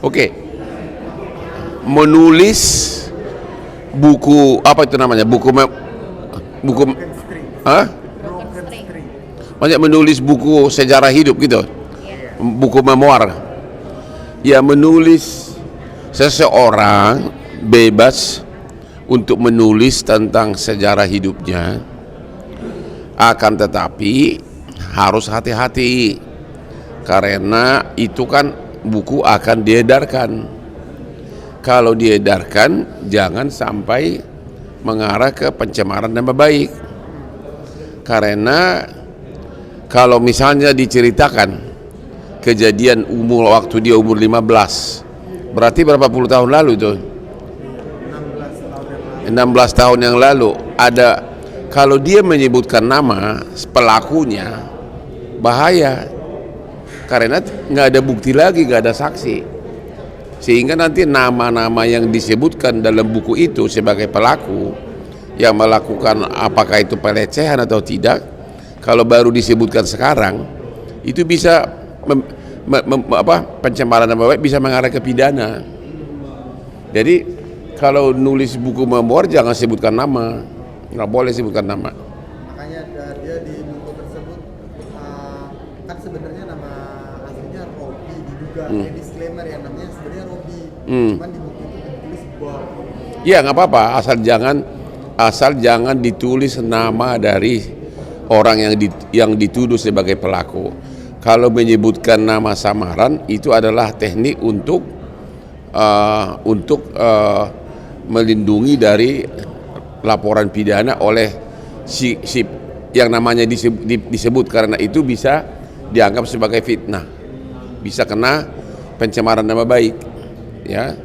Oke, menulis buku apa itu namanya? Buku Hah? Banyak menulis buku sejarah hidup gitu. Buku memoir. Ya, menulis, seseorang bebas untuk menulis tentang sejarah hidupnya, akan tetapi harus hati-hati karena itu kan buku akan diedarkan. Kalau diedarkan jangan sampai mengarah ke pencemaran nama baik, karena kalau misalnya diceritakan kejadian waktu dia umur 15, berarti berapa puluh tahun lalu itu? 16 tahun yang lalu. Ada, kalau dia menyebutkan nama pelakunya, bahaya, karena nggak ada bukti lagi, nggak ada saksi, sehingga nanti nama-nama yang disebutkan dalam buku itu sebagai pelaku yang melakukan, apakah itu pelecehan atau tidak, kalau baru disebutkan sekarang, itu bisa pencemaran nama baik, bisa mengarah ke pidana. Jadi kalau nulis buku memoir jangan sebutkan nama, nggak boleh sebutkan nama. Makanya dia di buku tersebut kan sebenarnya nama aslinya Robi, diduga disclaimer ya, namanya sebenarnya Robi, cuman di buku itu ditulis Bob. Ya nggak apa-apa, asal jangan ditulis nama dari orang yang dituduh sebagai pelaku. Kalau menyebutkan nama samaran itu adalah teknik untuk melindungi dari laporan pidana oleh si yang namanya disebut, karena itu bisa dianggap sebagai fitnah, bisa kena pencemaran nama baik, ya.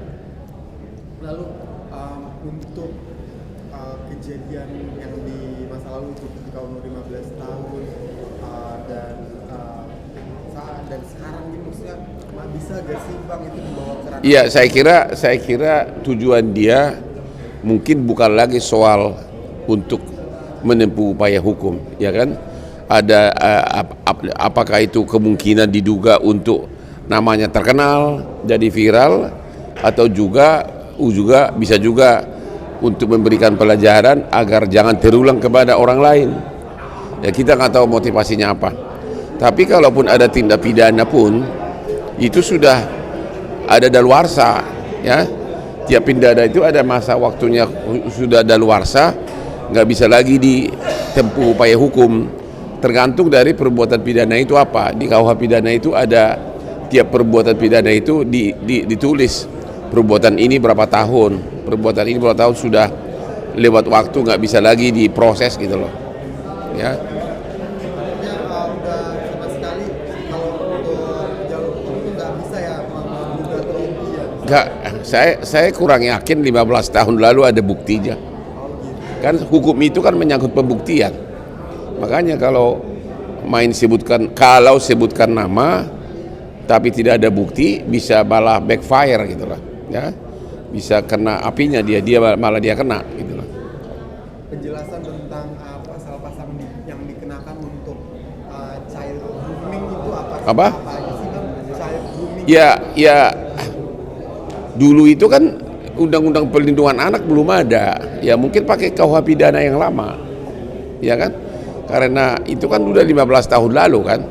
Lalu untuk kejadian yang di masa lalu itu ketika umur 15 tahun dan sekarang ini, maksudnya bisa gak sih Bang itu dibawa ke ranah? Iya, saya kira tujuan dia mungkin bukan lagi soal untuk menempuh upaya hukum, ya kan? Ada apakah itu kemungkinan diduga untuk namanya terkenal jadi viral, atau juga bisa juga untuk memberikan pelajaran agar jangan terulang kepada orang lain. Ya, kita nggak tahu motivasinya apa. Tapi kalaupun ada tindak pidana pun itu sudah ada daluarsa, ya. Tiap pidana itu ada masa waktunya, sudah daluarsa, nggak bisa lagi ditempuh upaya hukum. Tergantung dari perbuatan pidana itu apa. Di KUH pidana itu ada, tiap perbuatan pidana itu ditulis perbuatan ini berapa tahun, perbuatan ini berapa tahun, sudah lewat waktu, nggak bisa lagi diproses gitu loh, ya. Enggak, saya kurang yakin 15 tahun lalu ada buktinya. Kan hukum itu kan menyangkut pembuktian. Makanya kalau sebutkan nama tapi tidak ada bukti, bisa malah backfire gitu loh, ya. Bisa kena apinya dia malah kena gitu loh. Penjelasan tentang pasal-pasal yang dikenakan untuk child grooming itu apa aja sih Bang? Child grooming. Ya, dulu itu kan Undang-Undang Perlindungan Anak belum ada, ya mungkin pakai KUH pidana yang lama, ya kan, karena itu kan udah 15 tahun lalu kan.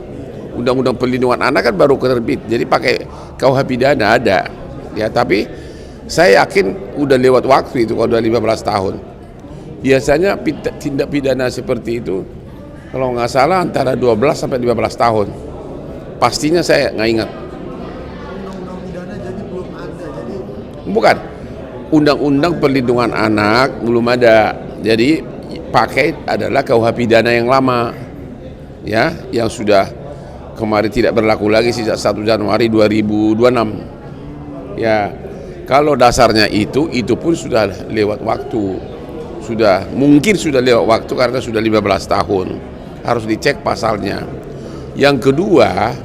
Undang-Undang Perlindungan Anak kan baru terbit, jadi pakai KUH pidana ada, ya. Tapi saya yakin udah lewat waktu itu kalau udah 15 tahun. Biasanya tindak pidana seperti itu kalau nggak salah antara 12 sampai 15 tahun, pastinya saya nggak ingat. Bukan, Undang-Undang Perlindungan Anak belum ada, jadi pakai adalah KUH pidana yang lama, ya, yang sudah kemarin tidak berlaku lagi sejak 1 Januari 2026. Ya, kalau dasarnya itu pun sudah lewat waktu, mungkin sudah lewat waktu karena sudah 15 tahun, harus dicek pasalnya. Yang kedua,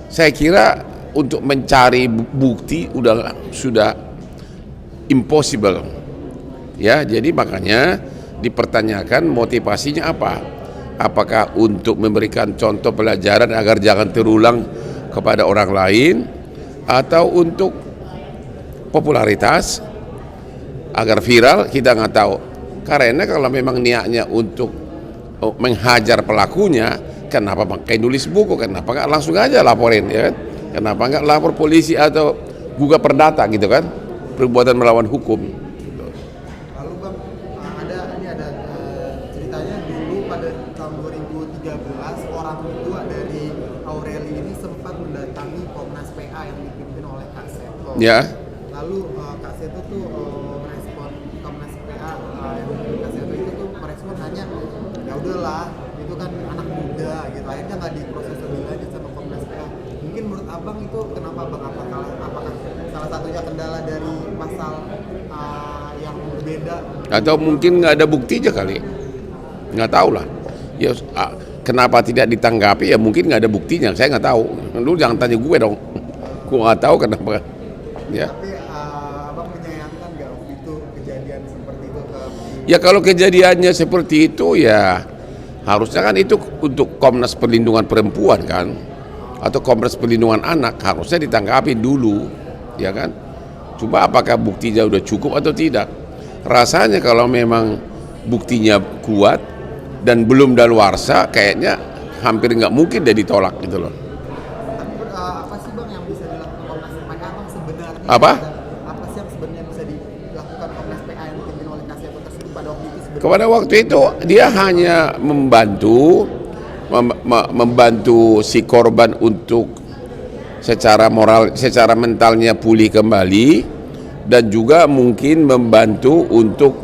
saya kira untuk mencari bukti sudah impossible, ya. Jadi makanya dipertanyakan motivasinya apa. Apakah untuk memberikan contoh pelajaran agar jangan terulang kepada orang lain, atau untuk popularitas agar viral, kita nggak tahu. Karena kalau memang niatnya untuk menghajar pelakunya, kenapa pakai nulis buku? Kenapa nggak langsung aja laporin, ya kan? Kenapa nggak lapor polisi atau gugat perdata gitu kan? Perbuatan melawan hukum. Lalu Bang, ada ceritanya dulu pada tahun 2013 orang tua dari Aureli ini sempat mendatangi Komnas PA yang dipimpin oleh Kak Seto. Ya. Lalu Kak Seto tuh merespon Komnas PA yang dipimpin Kak Seto itu tuh merespon hanya ya udahlah itu kan anak muda gitu, akhirnya nggak diproses lebih lanjut sama Komnas PA. Mungkin menurut abang itu kenapa bang? Apakah salah satunya kendala dari pasal yang berbeda? Atau mungkin nggak ada buktinya kali, nggak tahu lah. Ya kenapa tidak ditanggapi? Ya mungkin nggak ada buktinya. Saya nggak tahu. Lu jangan tanya gue dong. Gue nggak tahu kenapa. Ya. Tapi abang menyayangkan nggak waktu itu kejadian seperti itu ke? Ya kalau kejadiannya seperti itu ya harusnya kan itu untuk Komnas Perlindungan Perempuan kan, atau Komnas Perlindungan Anak, harusnya ditanggapi dulu, ya kan? Coba apakah buktinya udah cukup atau tidak? Rasanya kalau memang buktinya kuat dan belum daluarsa, kayaknya hampir nggak mungkin dia ditolak gitu loh. Tapi apa sih bang yang bisa dilakukan Komnas PA bang sebenarnya? Apa? Apa sih yang sebenarnya bisa dilakukan Komnas PA yang dipimpin oleh Kak Seto tersebut pada waktu itu? Kepada waktu itu dia hanya membantu si korban untuk secara moral, secara mentalnya pulih kembali, dan juga mungkin membantu untuk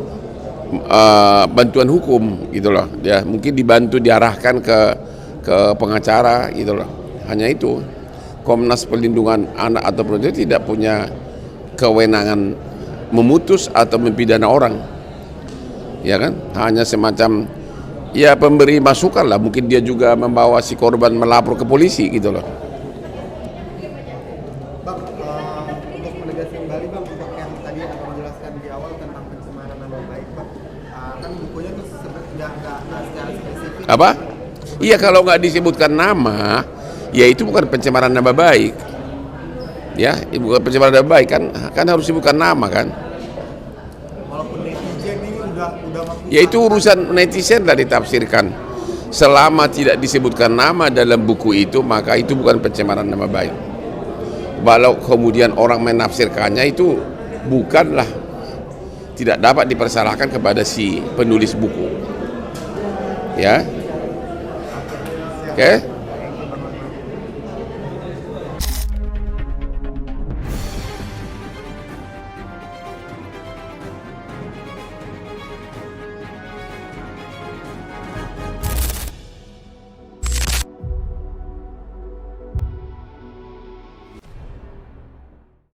bantuan hukum gitu loh. Ya mungkin dibantu diarahkan ke pengacara gitu loh. Hanya itu. Komnas Perlindungan Anak atau Perempuan tidak punya kewenangan memutus atau mempidana orang, ya kan? Hanya semacam ya pemberi masukan lah. Mungkin dia juga membawa si korban melapor ke polisi gitu loh. Bang, untuk menegaskan kembali bang, untuk yang tadi abang menjelaskan di awal tentang pencemaran nama baik bang, kan bukunya tuh sebenarnya nggak secara spesifik. Apa? Iya, kalau nggak disebutkan nama, ya itu bukan pencemaran nama baik. Ya, bukan pencemaran nama baik kan harus disebutkan nama kan. Walaupun netizen ini udah Ya itu urusan netizen lah ditafsirkan. Selama tidak disebutkan nama dalam buku itu, maka itu bukan pencemaran nama baik. Walau kemudian orang menafsirkannya, itu bukanlah, tidak dapat dipersalahkan kepada si penulis buku. Ya. Oke.